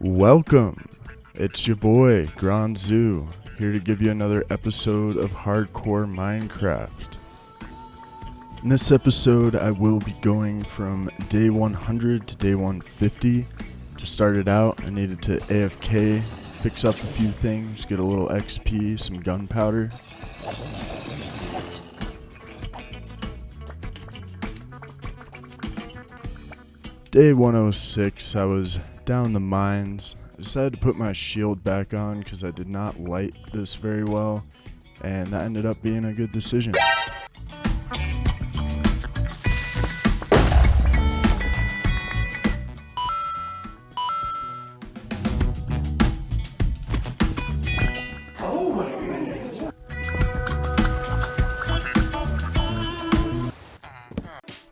Welcome! It's your boy, Gran, here to give you another episode of Hardcore Minecraft. In this episode, I will be going from day 100 to day 150. To start it out, I needed to AFK, fix up a few things, get a little XP, some gunpowder. Day 106, I was down the mines. I decided to put my shield back on because I did not light this very well, and that ended up being a good decision.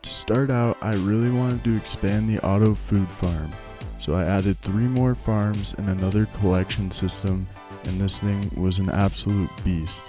To start out, I really wanted to expand the auto food farm. So I added 3 more farms and another collection system, and this thing was an absolute beast.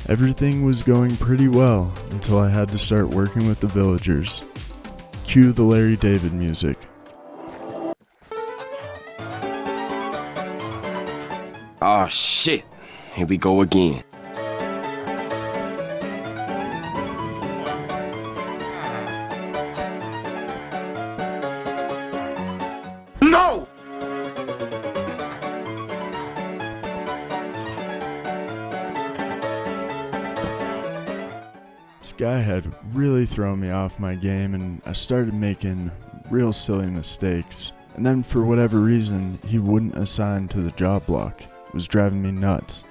Everything was going pretty well until I had to start working with the villagers. Cue the Larry David music. Oh shit, here we go again. No! This guy had really thrown me off my game, and I started making real silly mistakes. And then for whatever reason, he wouldn't assign to the job block. It was driving me nuts.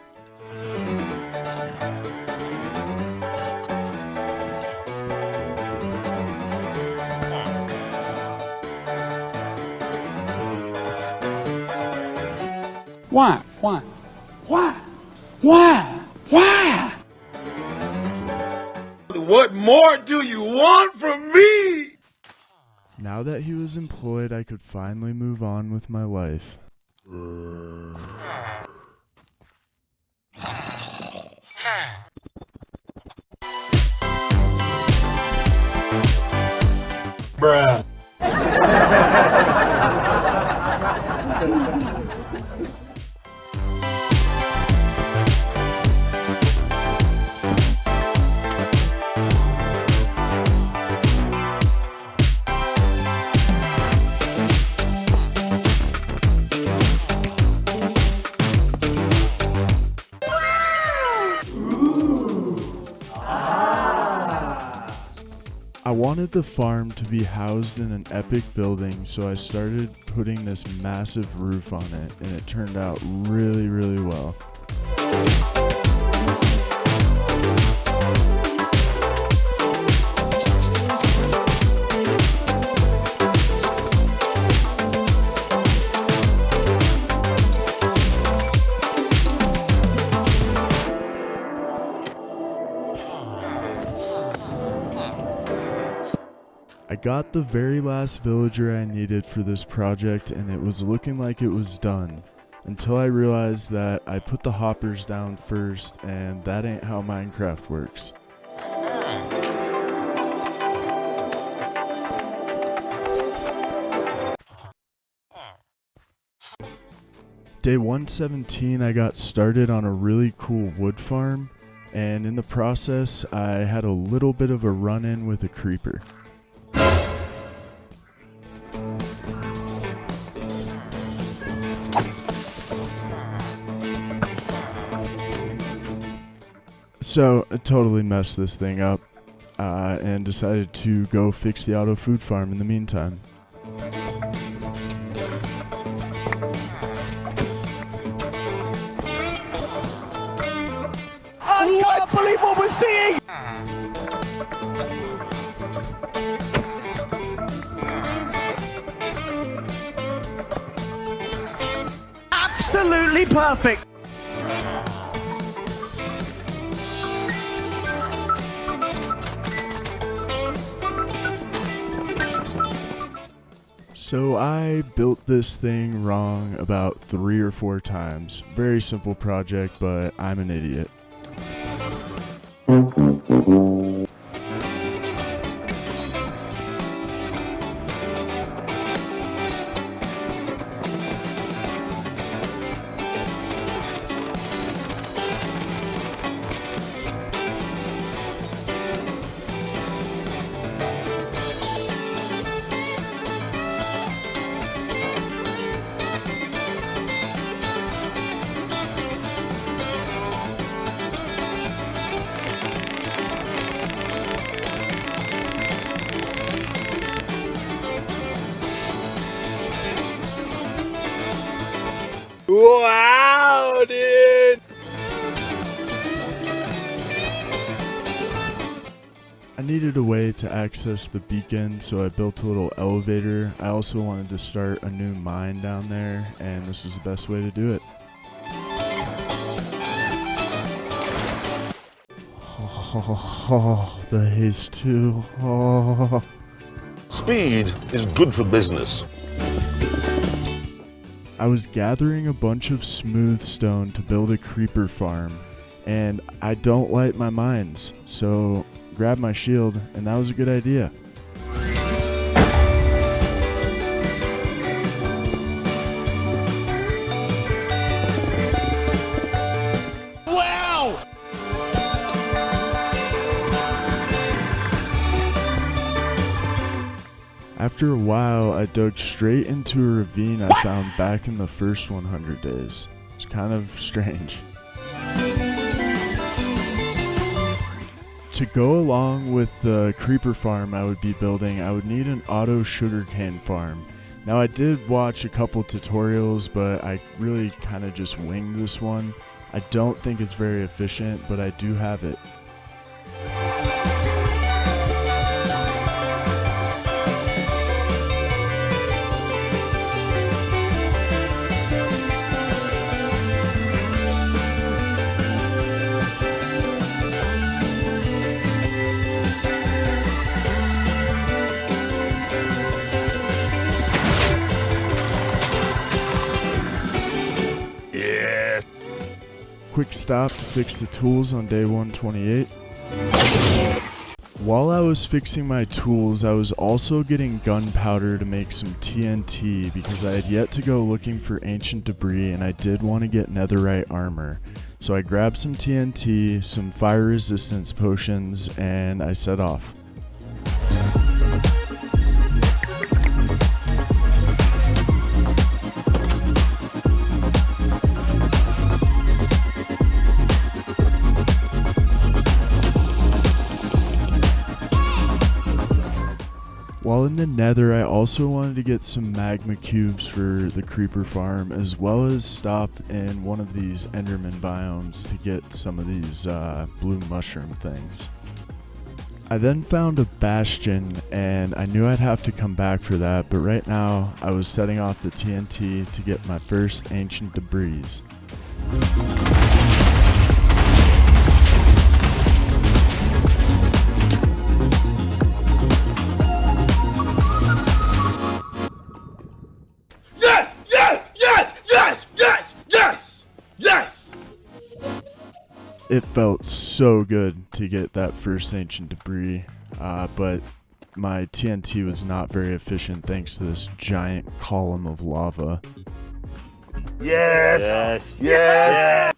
Why? What more do you want from me? Now that he was employed, I could finally move on with my life. Bruh. I wanted the farm to be housed in an epic building, so I started putting this massive roof on it, and it turned out really well. I got the very last villager I needed for this project, and it was looking like it was done, until I realized that I put the hoppers down first, and that ain't how Minecraft works. Day 117, I got started on a really cool wood farm, and in the process, I had a little bit of a run-in with a creeper. So I totally messed this thing up. and decided to go fix the auto food farm in the meantime. I can't believe what we're seeing! Absolutely perfect! So I built this thing wrong about 3 or 4 times. Very simple project, but I'm an idiot. Wow, dude! I needed a way to access the beacon, so I built a little elevator. I also wanted to start a new mine down there, and this was the best way to do it. Oh, the haze too. Oh. Speed is good for business. I was gathering a bunch of smooth stone to build a creeper farm, and I don't light my mines, so grabbed my shield, and that was a good idea. Wow! After a while, I dug straight into a ravine I found back in the first 100 days. It's kind of strange. To go along with the creeper farm I would be building, I would need an auto sugarcane farm. Now I did watch a couple tutorials, but I really kind of just winged this one. I don't think it's very efficient, but I do have it. Quick stop to fix the tools on day 128. While I was fixing my tools, I was also getting gunpowder to make some TNT because I had yet to go looking for ancient debris and I did want to get netherite armor. So I grabbed some TNT, some fire resistance potions, and I set off. While in the nether, I also wanted to get some magma cubes for the creeper farm, as well as stop in one of these enderman biomes to get some of these blue mushroom things. I then found a bastion, and I knew I'd have to come back for that, but right now I was setting off the TNT to get my first ancient debris. It felt so good to get that first ancient debris, but my TNT was not very efficient thanks to this giant column of lava. Yes! Yes! Yes!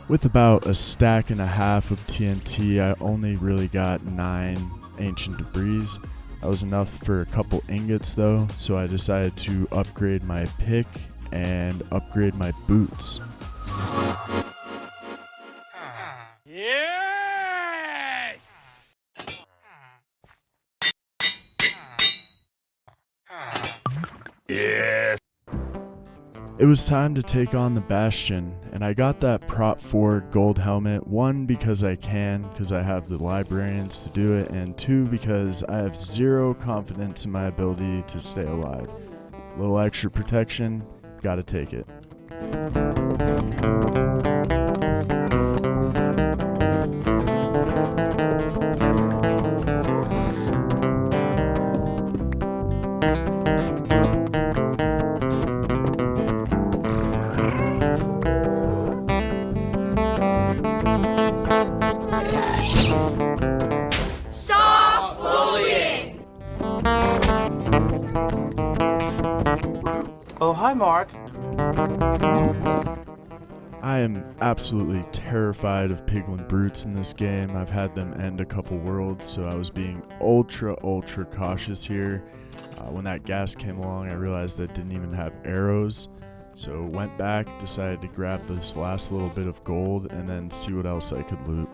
With about a stack and a half of TNT, I only really got 9 ancient debris. That was enough for a couple ingots though, so I decided to upgrade my pick and upgrade my boots. Yes! Yes. It was time to take on the Bastion, and I got that Prop 4 gold helmet, 1 because I can, because I have the librarians to do it, and 2 because I have 0 confidence in my ability to stay alive. A little extra protection, gotta take it. Oh, hi, Mark. I am absolutely terrified of piglin brutes in this game. I've had them end a couple worlds, so I was being ultra cautious here. When that gas came along, I realized I didn't even have arrows, so went back, decided to grab this last little bit of gold, and then see what else I could loot.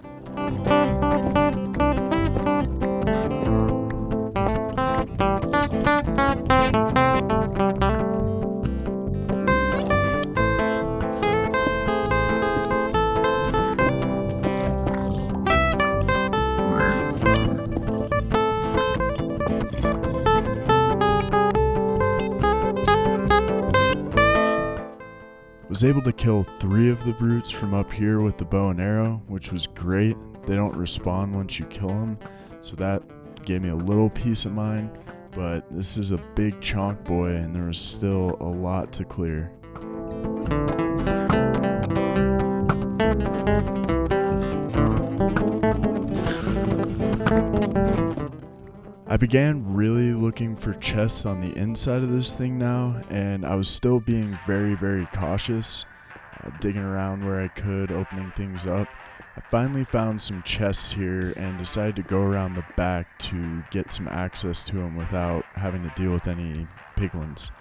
Was able to kill 3 of the brutes from up here with the bow and arrow, which was great. They don't respawn once you kill them, so that gave me a little peace of mind, but this is a big chonk boy and there was still a lot to clear. I began really looking for chests on the inside of this thing now, and I was still being very cautious, digging around where I could, opening things up. I finally found some chests here and decided to go around the back to get some access to them without having to deal with any piglins.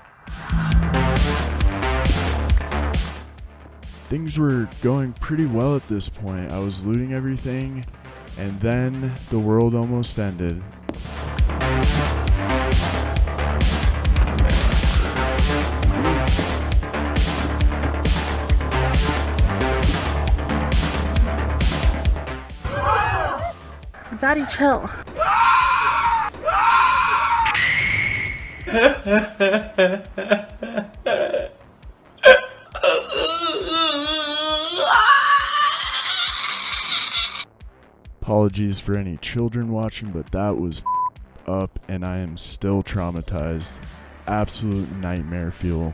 Things were going pretty well at this point. I was looting everything, and then the world almost ended. Daddy, chill. Apologies for any children watching, but that was up and I am still traumatized. Absolute nightmare fuel.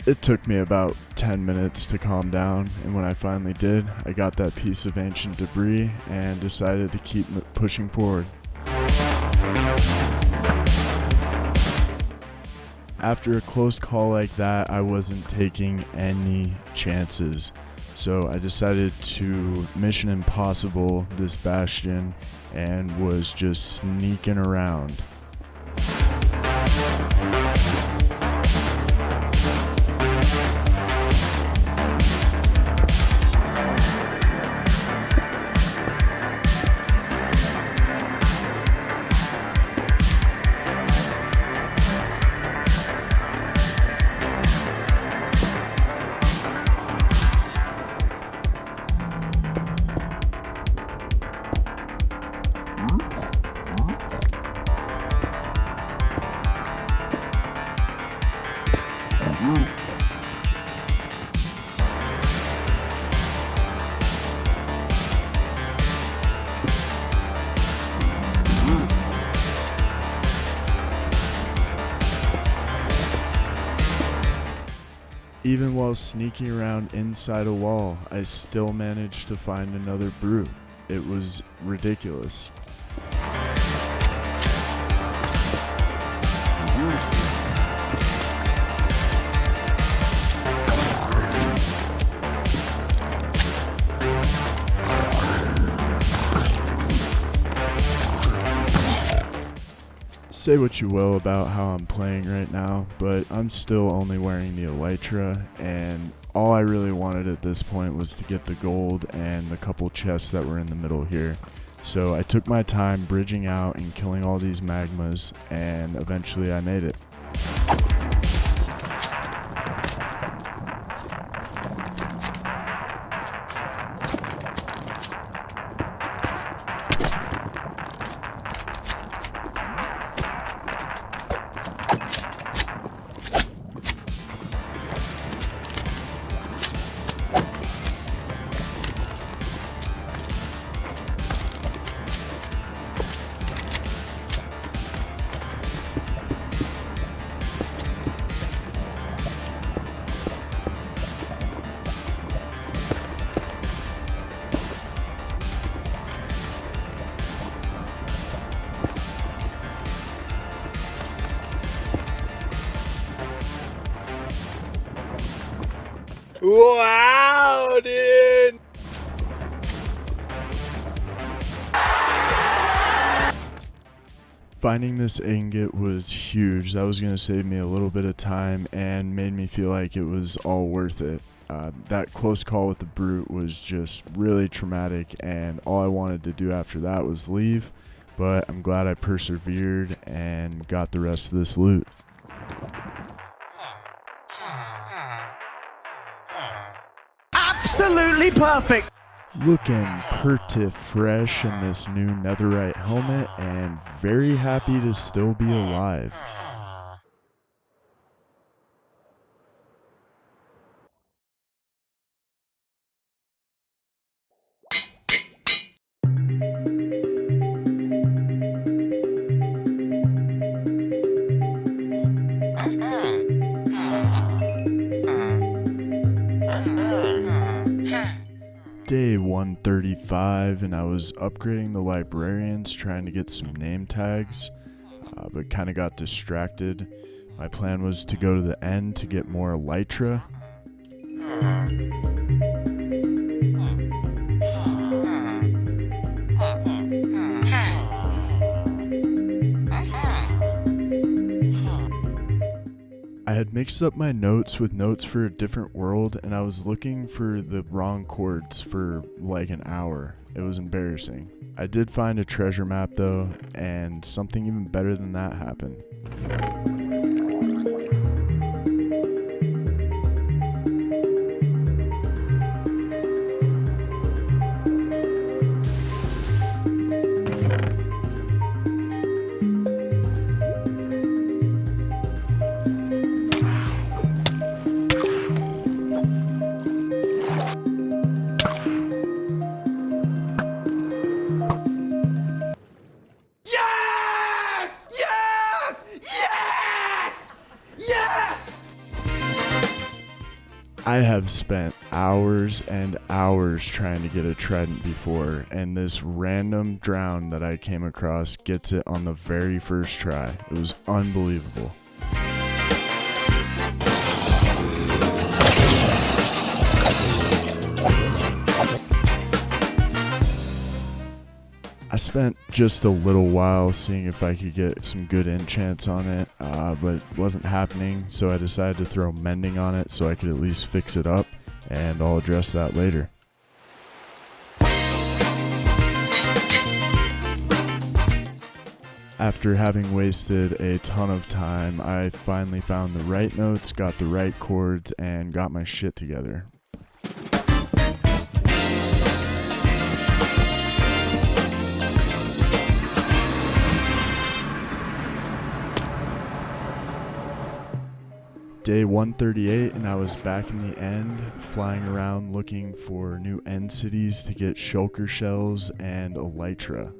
It took me about 10 minutes to calm down, and when I finally did, I got that piece of ancient debris and decided to keep pushing forward. After a close call like that, I wasn't taking any chances, so I decided to Mission Impossible this bastion and was just sneaking around. Even while sneaking around inside a wall, I still managed to find another brute. It was ridiculous. Say what you will about how I'm playing right now, but I'm still only wearing the elytra, and all I really wanted at this point was to get the gold and the couple chests that were in the middle here. So I took my time bridging out and killing all these magmas, and eventually I made it. Wow, dude! Finding this ingot was huge. That was going to save me a little bit of time and made me feel like it was all worth it. That close call with the brute was just really traumatic, and all I wanted to do after that was leave, but I'm glad I persevered and got the rest of this loot. Absolutely perfect. Looking pretty fresh in this new netherite helmet and very happy to still be alive. Day 135, and I was upgrading the librarians trying to get some name tags, but kind of got distracted. My plan was to go to the end to get more elytra. I had mixed up my notes with notes for a different world, and I was looking for the wrong chords for like an hour. It was embarrassing. I did find a treasure map though, and something even better than that happened. Yes! Yes! Yes! Yes! I have spent hours and hours trying to get a trident before, and this random drown that I came across gets it on the very first try. It was unbelievable. I spent just a little while seeing if I could get some good enchants on it, but it wasn't happening, so I decided to throw mending on it so I could at least fix it up, and I'll address that later. After having wasted a ton of time, I finally found the right notes, got the right chords, and got my shit together. Day 138, and I was back in the end, flying around looking for new end cities to get shulker shells and elytra.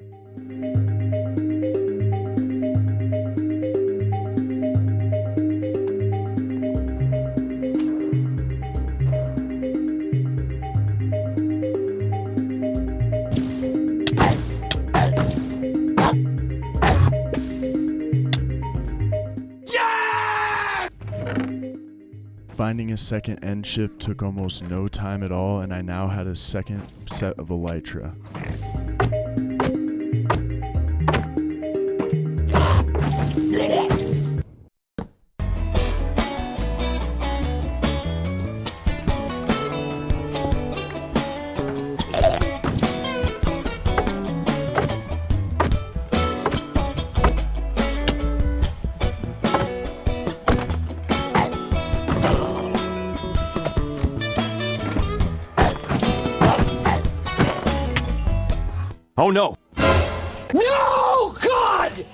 Finding a second end ship took almost no time at all, and I now had a second set of elytra. Oh no! No, God!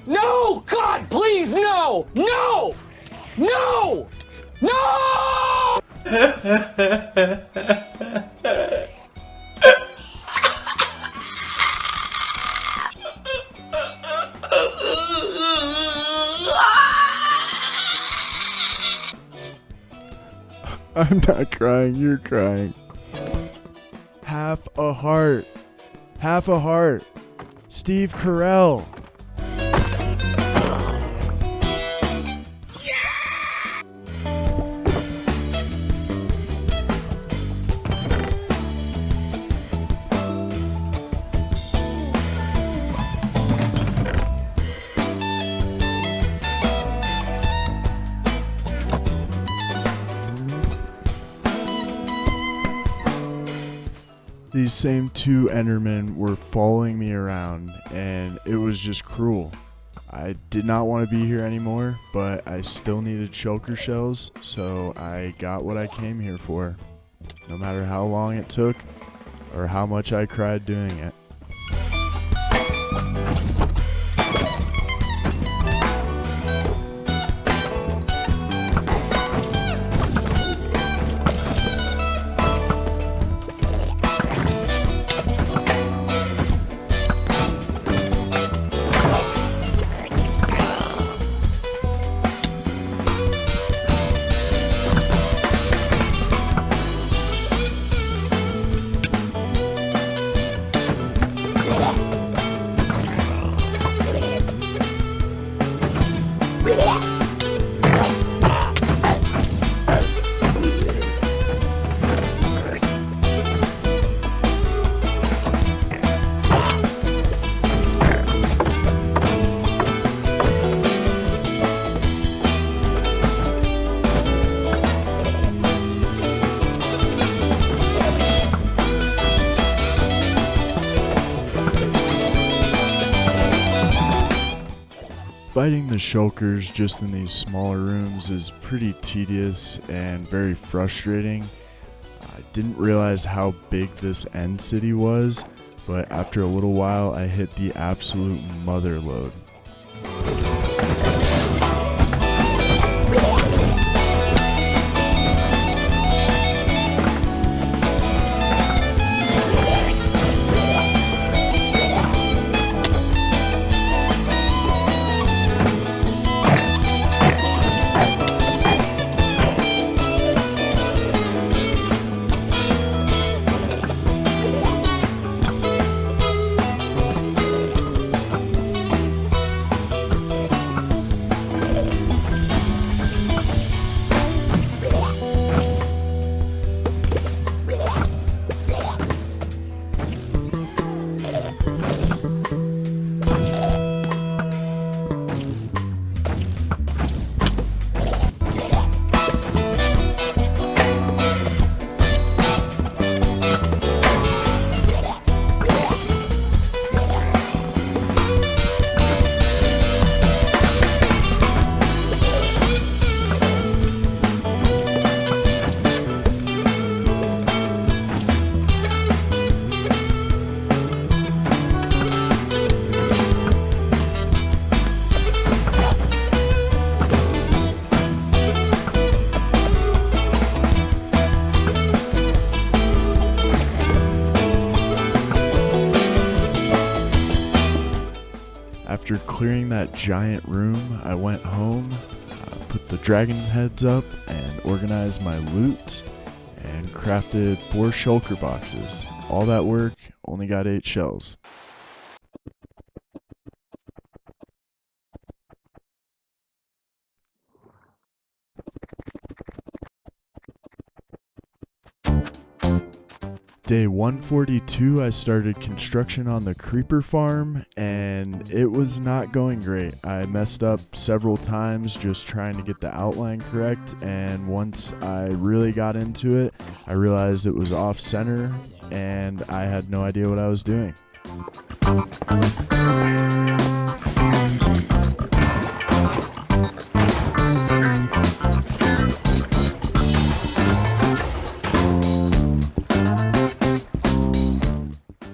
No, God, please, no! No! No! No! I'm not crying, you're crying. Half a heart. Half a heart. Steve Carell. These same two Endermen were following me around, and it was just cruel. I did not want to be here anymore, but I still needed shulker shells, so I got what I came here for, no matter how long it took or how much I cried doing it. Fighting the shulkers just in these smaller rooms is pretty tedious and very frustrating. I didn't realize how big this end city was, but after a little while I hit the absolute mother lode. After clearing that giant room, I went home, put the dragon heads up, and organized my loot, and crafted 4 shulker boxes. All that work, only got 8 shells. Day 142, I started construction on the creeper farm, and it was not going great. I messed up several times just trying to get the outline correct, and once I really got into it, I realized it was off center, and I had no idea what I was doing.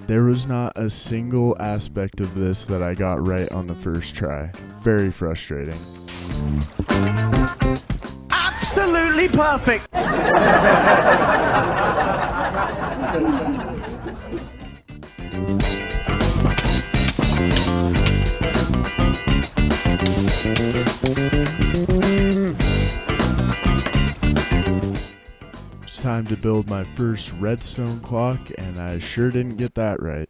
There was not a single aspect of this that I got right on the first try. Very frustrating. Absolutely perfect. It's time to build my first redstone clock, and I sure didn't get that right.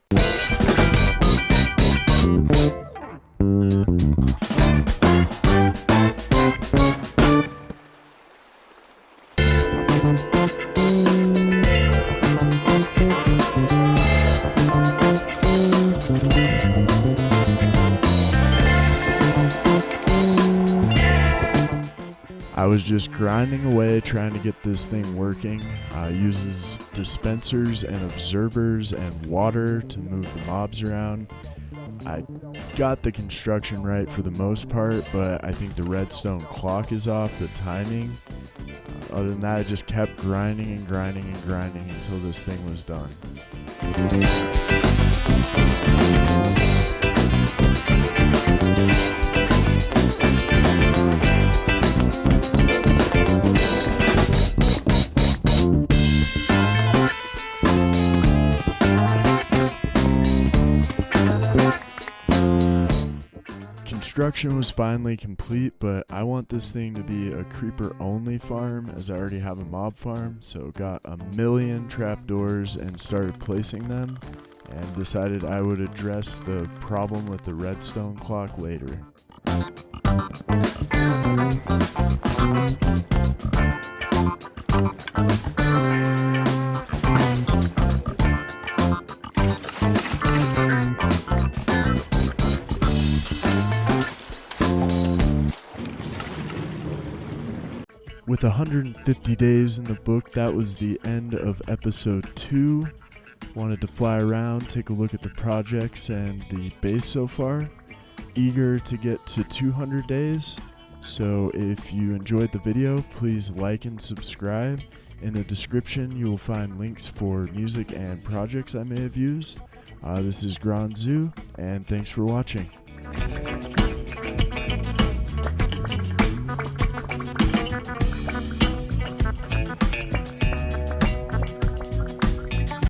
I was just grinding away trying to get this thing working. Uses dispensers and observers and water to move the mobs around. I got the construction right for the most part, but I think the redstone clock is off, the timing. Other than that, I just kept grinding and grinding and grinding until this thing was done. Construction was finally complete, but I want this thing to be a creeper-only farm, as I already have a mob farm, so got a million trapdoors and started placing them, and decided I would address the problem with the redstone clock later. With 150 days in the book, that was the end of episode 2. Wanted to fly around, take a look at the projects and the base so far. Eager to get to 200 days. So if you enjoyed the video, please like and subscribe. In the description, you will find links for music and projects I may have used. This is Gran, and thanks for watching.